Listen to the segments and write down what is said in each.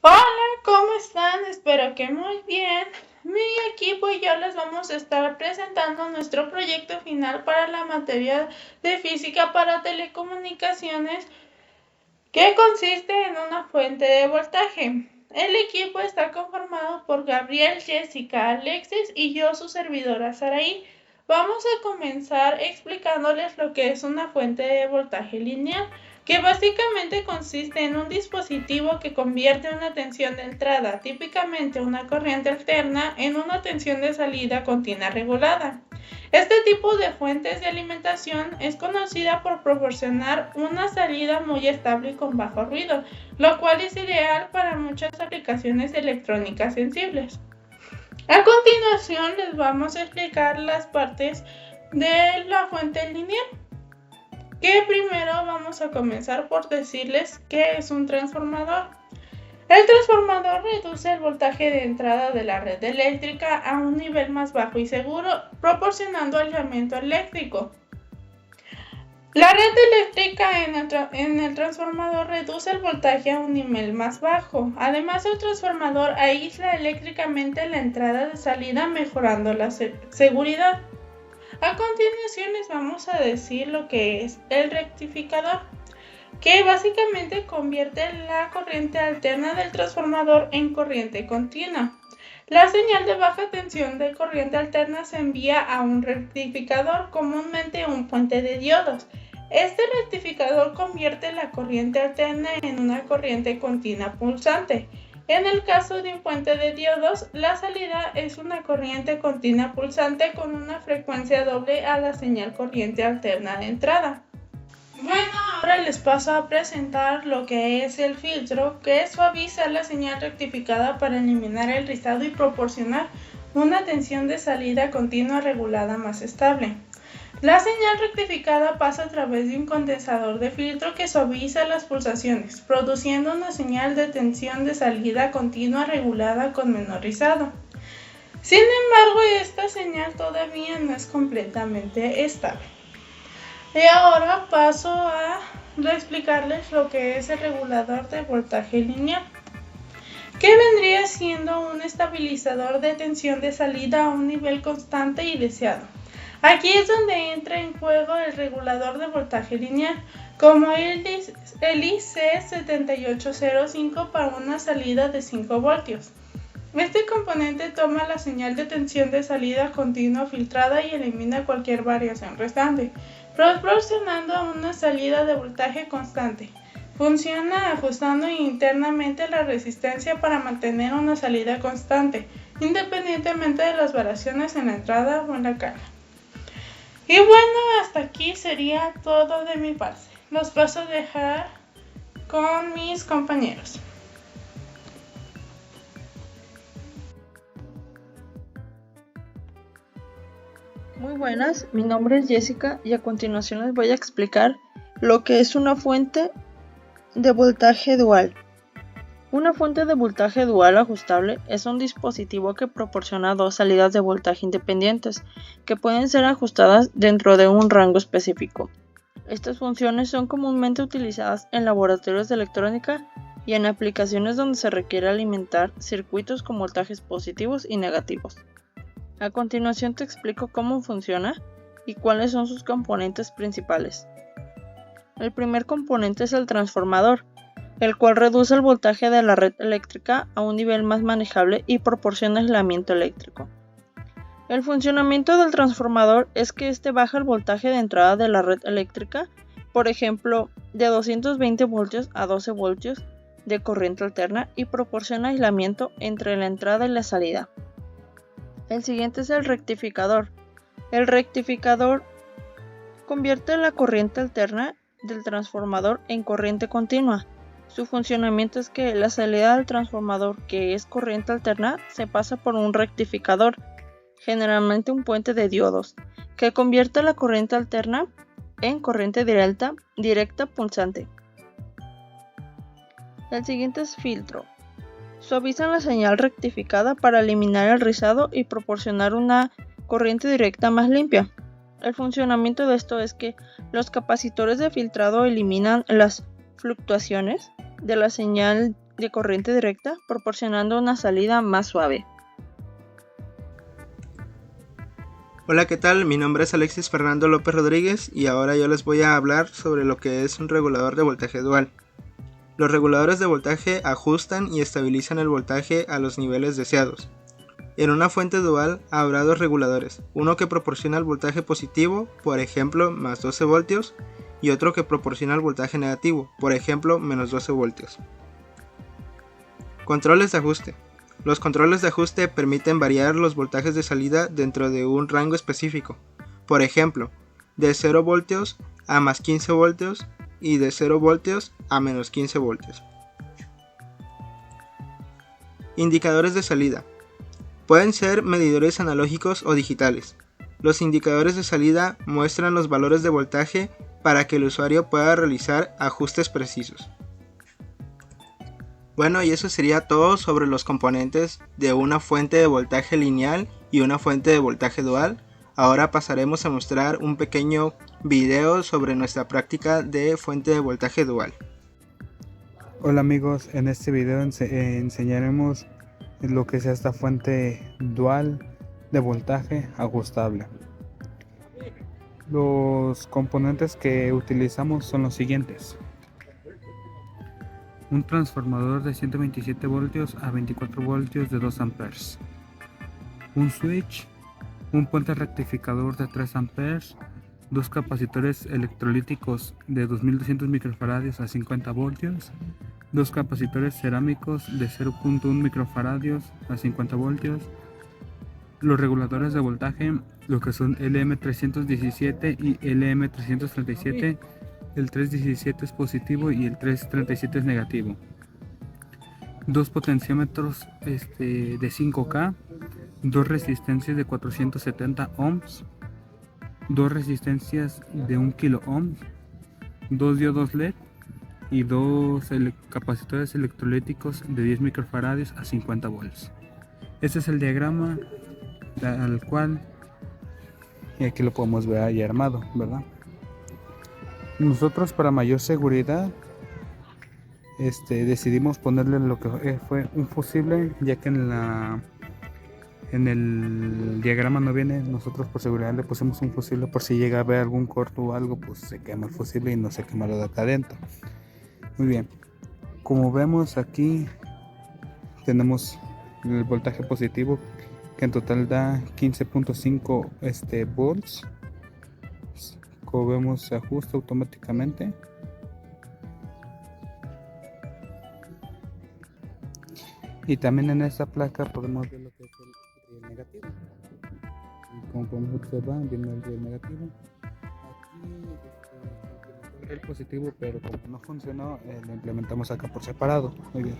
Hola, ¿cómo están? Espero que muy bien. Mi equipo y yo les vamos a estar presentando nuestro proyecto final para la materia de física para telecomunicaciones, que consiste en una fuente de voltaje. El equipo está conformado por Gabriel, Jessica, Alexis y yo, su servidora Saraí. Vamos a comenzar explicándoles lo que es una fuente de voltaje lineal, que básicamente consiste en un dispositivo que convierte una tensión de entrada, típicamente una corriente alterna, en una tensión de salida continua regulada. Este tipo de fuentes de alimentación es conocida por proporcionar una salida muy estable y con bajo ruido, lo cual es ideal para muchas aplicaciones electrónicas sensibles. A continuación les vamos a explicar las partes de la fuente lineal, que primero vamos a comenzar por decirles qué es un transformador. El transformador reduce el voltaje de entrada de la red eléctrica a un nivel más bajo y seguro, proporcionando aislamiento eléctrico. La red eléctrica en el transformador reduce el voltaje a un nivel más bajo. Además, el transformador aísla eléctricamente la entrada de salida, mejorando la seguridad. A continuación les vamos a decir lo que es el rectificador, que básicamente convierte la corriente alterna del transformador en corriente continua. La señal de baja tensión de corriente alterna se envía a un rectificador, comúnmente un puente de diodos. Este rectificador convierte la corriente alterna en una corriente continua pulsante. En el caso de un puente de diodos, la salida es una corriente continua pulsante con una frecuencia doble a la señal corriente alterna de entrada. Bueno, ahora les paso a presentar lo que es el filtro, que suaviza la señal rectificada para eliminar el rizado y proporcionar una tensión de salida continua regulada más estable. La señal rectificada pasa a través de un condensador de filtro que suaviza las pulsaciones, produciendo una señal de tensión de salida continua regulada con menor rizado. Sin embargo, esta señal todavía no es completamente estable. Y ahora paso a explicarles lo que es el regulador de voltaje lineal, que vendría siendo un estabilizador de tensión de salida a un nivel constante y deseado. Aquí es donde entra en juego el regulador de voltaje lineal, como el IC7805 para una salida de 5 voltios. Este componente toma la señal de tensión de salida continua filtrada y elimina cualquier variación restante, proporcionando una salida de voltaje constante. Funciona ajustando internamente la resistencia para mantener una salida constante, independientemente de las variaciones en la entrada o en la carga. Y bueno, hasta aquí sería todo de mi parte. Los paso a dejar con mis compañeros. Muy buenas, mi nombre es Jessica y a continuación les voy a explicar lo que es una fuente de voltaje dual. Una fuente de voltaje dual ajustable es un dispositivo que proporciona dos salidas de voltaje independientes que pueden ser ajustadas dentro de un rango específico. Estas funciones son comúnmente utilizadas en laboratorios de electrónica y en aplicaciones donde se requiere alimentar circuitos con voltajes positivos y negativos. A continuación te explico cómo funciona y cuáles son sus componentes principales. El primer componente es el transformador, el cual reduce el voltaje de la red eléctrica a un nivel más manejable y proporciona aislamiento eléctrico. El funcionamiento del transformador es que este baja el voltaje de entrada de la red eléctrica, por ejemplo, de 220 voltios a 12 voltios de corriente alterna y proporciona aislamiento entre la entrada y la salida. El siguiente es el rectificador. El rectificador convierte la corriente alterna del transformador en corriente continua. Su funcionamiento es que la salida del transformador, que es corriente alterna, se pasa por un rectificador, generalmente un puente de diodos, que convierte la corriente alterna en corriente directa pulsante. El siguiente es filtro. Suavizan la señal rectificada para eliminar el rizado y proporcionar una corriente directa más limpia. El funcionamiento de esto es que los capacitores de filtrado eliminan las fluctuaciones de la señal de corriente directa, proporcionando una salida más suave. Hola, ¿qué tal? Mi nombre es Alexis Fernando López Rodríguez y ahora yo les voy a hablar sobre lo que es un regulador de voltaje dual. Los reguladores de voltaje ajustan y estabilizan el voltaje a los niveles deseados. En una fuente dual habrá dos reguladores, uno que proporciona el voltaje positivo, por ejemplo, más 12 voltios, y otro que proporciona el voltaje negativo, por ejemplo, menos 12 voltios. Controles de ajuste. Los controles de ajuste permiten variar los voltajes de salida dentro de un rango específico, por ejemplo, de 0 voltios a más 15 voltios y de 0 voltios a menos 15 voltios. Indicadores de salida. Pueden ser medidores analógicos o digitales. Los indicadores de salida muestran los valores de voltaje para que el usuario pueda realizar ajustes precisos. Bueno, y eso sería todo sobre los componentes de una fuente de voltaje lineal y una fuente de voltaje dual. Ahora pasaremos a mostrar un pequeño video sobre nuestra práctica de fuente de voltaje dual. Hola amigos, en este video enseñaremos lo que es esta fuente dual de voltaje ajustable. Los componentes que utilizamos son los siguientes: un transformador de 127 voltios a 24 voltios de 2 amperes, un switch, un puente rectificador de 3 amperes, dos capacitores electrolíticos de 2200 microfaradios a 50 voltios, dos capacitores cerámicos de 0.1 microfaradios a 50 voltios, los reguladores de voltaje, lo que son LM317 y LM337. El 317 es positivo y el 337 es negativo. Dos potenciómetros de 5K, dos resistencias de 470 ohms, dos resistencias de 1 kilo ohm, dos diodos LED y dos capacitores electrolíticos de 10 microfaradios a 50 volts. Este es el diagrama al cual, y aquí lo podemos ver ahí armado, ¿verdad? Nosotros, para mayor seguridad, decidimos ponerle lo que fue un fusible, ya que en el diagrama no viene. Nosotros por seguridad le pusimos un fusible por si llega a haber algún corto o algo, pues se quema el fusible y no se quema lo de acá adentro. Muy bien, como vemos aquí tenemos el voltaje positivo, que en total da 15.5 volts. Como vemos, se ajusta automáticamente. Y también en esta placa podemos ver lo que es el riel negativo. Y como podemos observar, viene el riel negativo. Aquí el riel positivo, pero como no funcionó, lo implementamos acá por separado. Muy bien.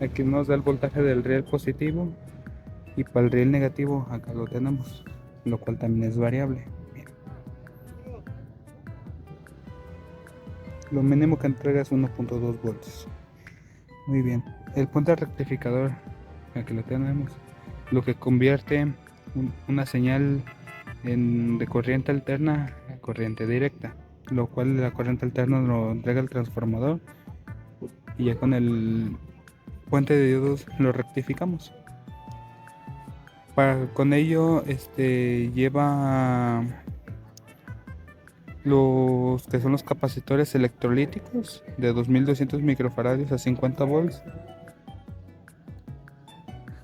Aquí nos da el voltaje del riel positivo, y para el riel negativo acá lo tenemos, lo cual también es variable. Lo mínimo que entrega es 1.2 voltios. Muy bien. El puente rectificador, aquí lo tenemos, lo que convierte una señal de corriente alterna a corriente directa, lo cual la corriente alterna lo entrega el transformador, y ya con el puente de diodos lo rectificamos. Con ello lleva los que son los capacitores electrolíticos de 2200 microfaradios a 50 volts.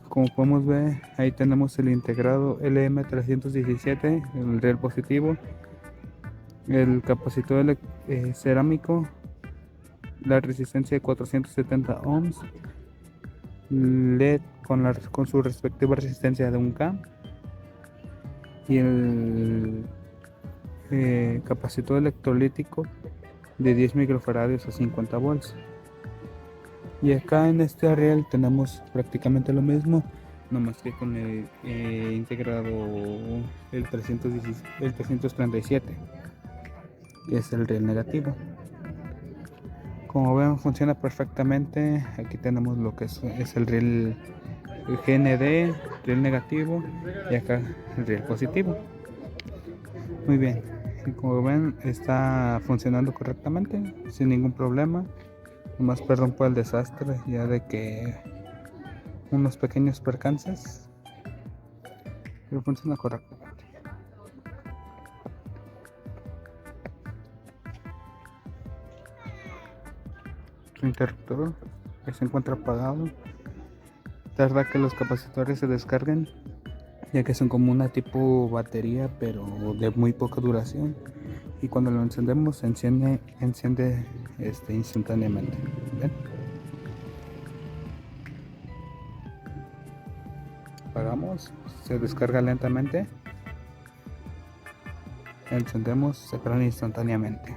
Como podemos ver, ahí tenemos el integrado LM317, el riel positivo, el capacitor cerámico, la resistencia de 470 ohms, LED con su respectiva resistencia de 1K, y el capacitor electrolítico de 10 microfaradios a 50 volts. Y acá en este riel tenemos prácticamente lo mismo, nomás que con el integrado el 337, que es el riel negativo. Como ven, funciona perfectamente. Aquí tenemos lo que es el riel GND, riel negativo, y acá el riel positivo. Muy bien, y como ven, está funcionando correctamente sin ningún problema. Nomás perdón por el desastre, ya de que unos pequeños percances, pero funciona correctamente. Su interruptor que se encuentra apagado. Tarda que los capacitores se descarguen, ya que son como una tipo batería, pero de muy poca duración. Y cuando lo encendemos, se enciende instantáneamente. ¿Ven? Apagamos, se descarga lentamente. Encendemos, se prende instantáneamente.